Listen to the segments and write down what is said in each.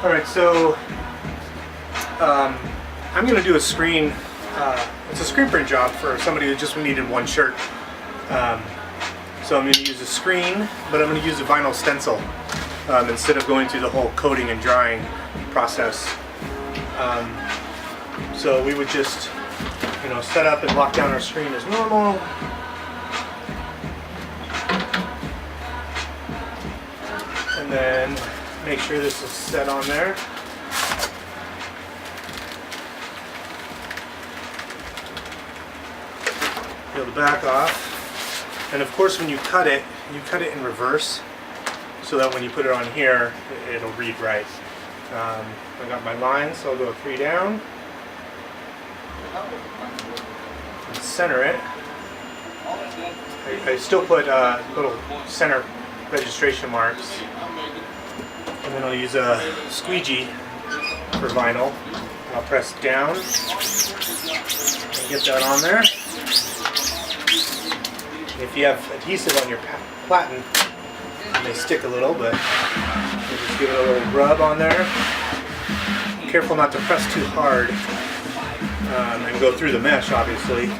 Alright, so I'm going to do a screen, it's a screen print job for somebody who just needed one shirt. So I'm going to use a screen, but I'm going to use a vinyl stencil instead of going through the whole coating and drying process. So we would just, set up and lock down our screen as normal. And then make sure this is set on there. Peel the back off. And of course when you cut it in reverse so that when you put it on here, it'll read right. I got my lines, so I'll go 3 down. And center it. I still put little center registration marks. And then I'll use a squeegee for vinyl. I'll press down and get that on there. If you have adhesive on your platen, it may stick a little, but you just give it a little rub on there. Careful not to press too hard and go through the mesh, obviously.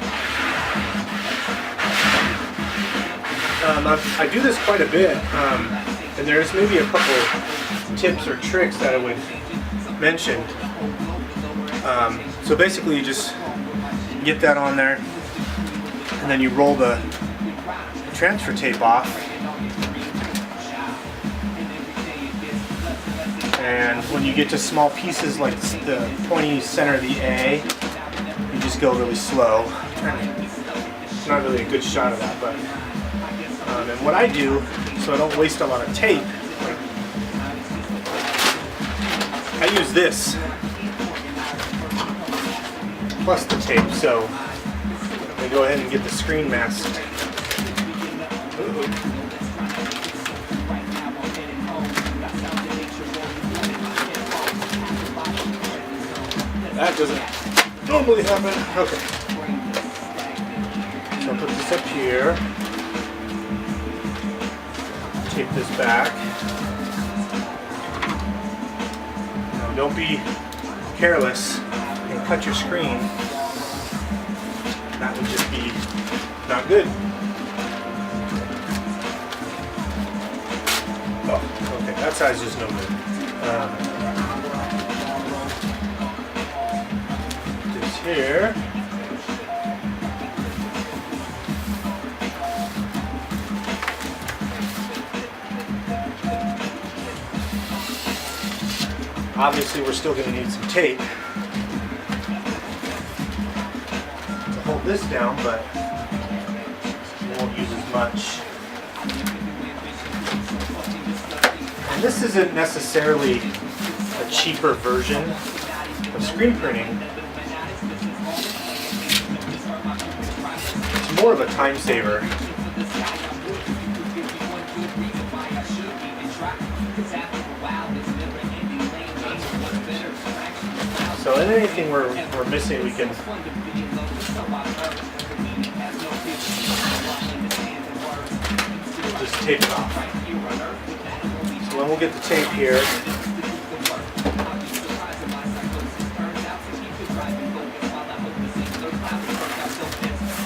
I do this quite a bit, and there's maybe a couple tips or tricks that I would mention. So basically you just get that on there, and then you roll the transfer tape off, and when you get to small pieces like the pointy center of the A, you just go really slow. It's not really a good shot of that, but and what I do, so I don't waste a lot of tape, I use this plus the tape. So I'm going to go ahead and get the screen masked. That doesn't normally happen. Okay. So I'll put this up here. Tape this back. Now don't be careless and cut your screen. That would just be not good. Oh, okay, that size is no good. This here. Obviously, we're still going to need some tape to hold this down, but we won't use as much. And this isn't necessarily a cheaper version of screen printing. It's more of a time saver. So in anything we're missing, we can just tape it off. So then we'll get the tape here.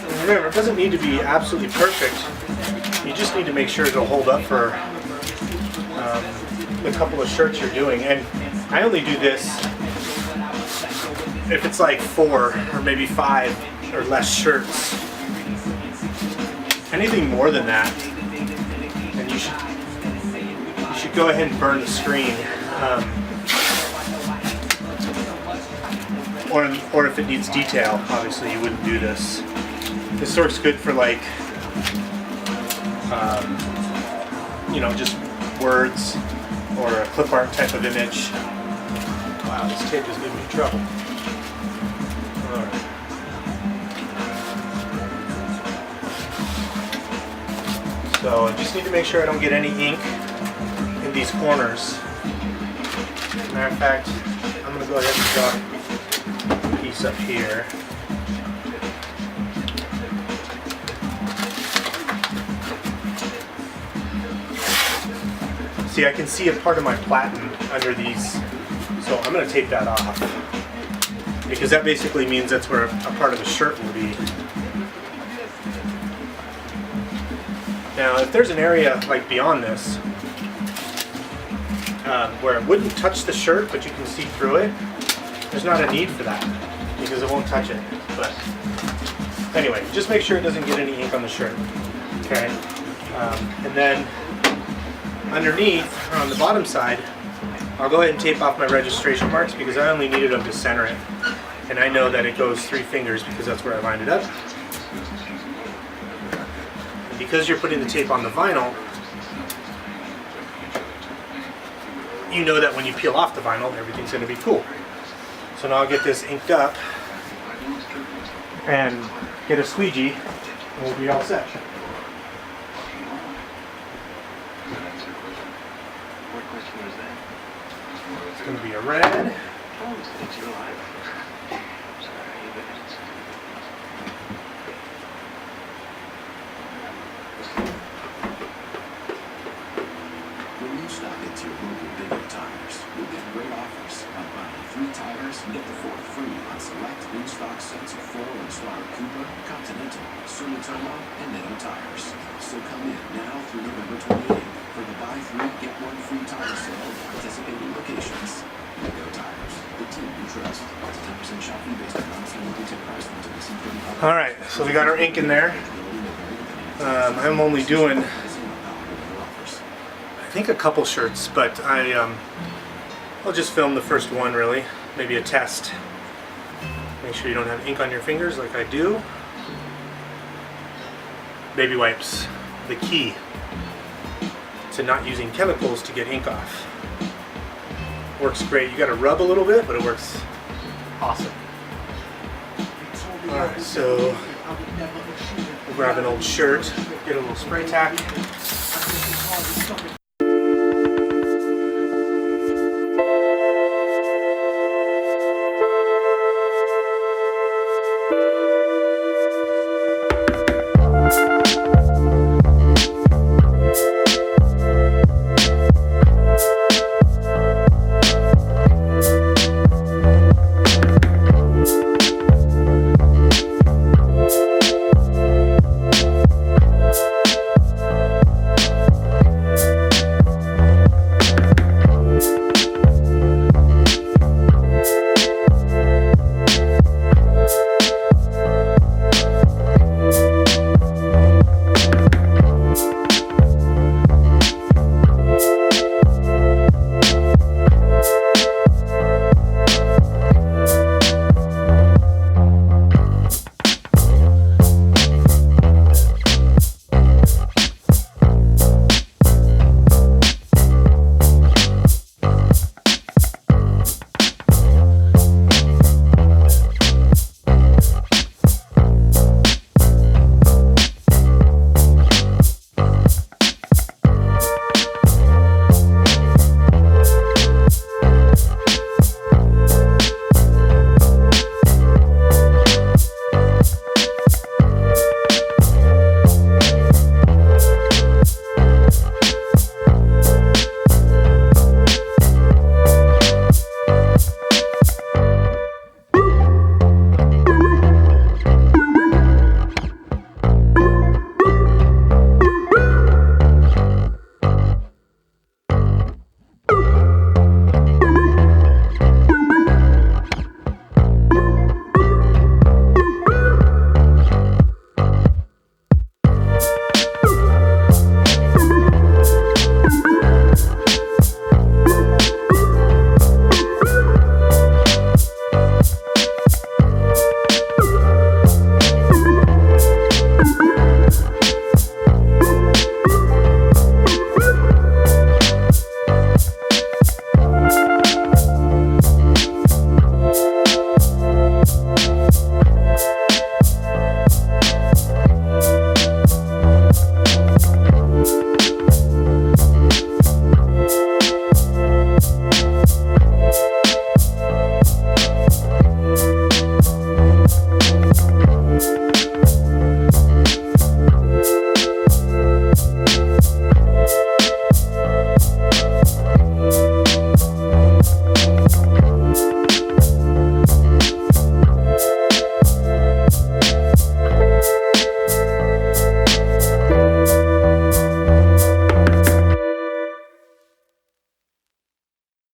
And remember, it doesn't need to be absolutely perfect. You just need to make sure it'll hold up for the couple of shirts you're doing. And I only do this if it's like 4 or maybe 5 or less shirts. Anything more than that, and you should go ahead and burn the screen. Or if it needs detail, obviously you wouldn't do this. This works good for like, just words or a clip art type of image. Wow, this tape is giving me trouble. Alright. So I just need to make sure I don't get any ink in these corners. Matter of fact, I'm going to go ahead and drop a piece up here. See, I can see a part of my platen under these So I'm going to tape that off, because that basically means that's where a part of the shirt will be. Now, if there's an area like beyond this, where it wouldn't touch the shirt, but you can see through it, there's not a need for that, because it won't touch it. But anyway, just make sure it doesn't get any ink on the shirt. Okay, and then underneath, on the bottom side, I'll go ahead and tape off my registration marks, because I only needed them to center it. And I know that it goes 3 fingers because that's where I lined it up. And because you're putting the tape on the vinyl, you know that when you peel off the vinyl, everything's going to be cool. So now I'll get this inked up and get a squeegee, and we'll be all set. It's going to be a red. When you stop into your local Big Tires, you'll get great offers on buying 3 tires and get the 4th free on select in-stock sets of 4 and Star Cooper, Continental, Sumitomo, and Nitto tires. So come in now through November 28th for the buy 3, get 1 free tire sale at participating locations. Big Tires, the team you trust. It's a 10% shop fee based on non-standard retail price. All right, so we got our ink in there. I'm only doing, I think, a couple shirts, but I'll just film the first one, really. Maybe a test. Make sure you don't have ink on your fingers like I do. Baby wipes, the key to not using chemicals to get ink off. Works great. You gotta rub a little bit, but it works awesome. Alright, so we'll grab an old shirt, get a little spray tack.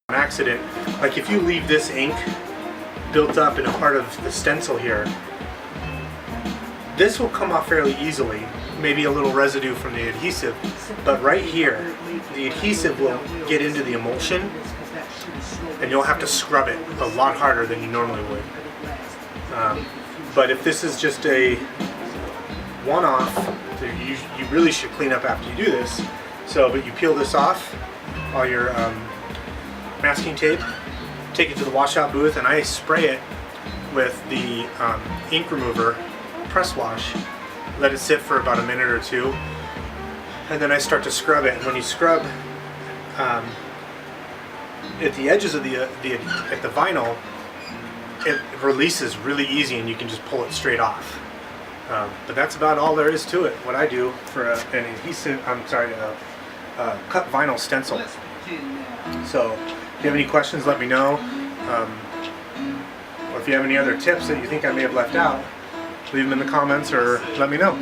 an accident, like if you leave this ink built up in a part of the stencil here, this will come off fairly easily, maybe a little residue from the adhesive, but right here, the adhesive will get into the emulsion and you'll have to scrub it a lot harder than you normally would. But if this is just a one-off, you really should clean up after you do this. So, but you peel this off, all your masking tape, take it to the washout booth, and I spray it with the ink remover press wash, let it sit for about a minute or two, and then I start to scrub it. And when you scrub at the edges of the vinyl, it releases really easy and you can just pull it straight off. But that's about all there is to it. What I do for an adhesive, cut vinyl stencil. So if you have any questions, let me know. Or if you have any other tips that you think I may have left out, leave them in the comments or let me know.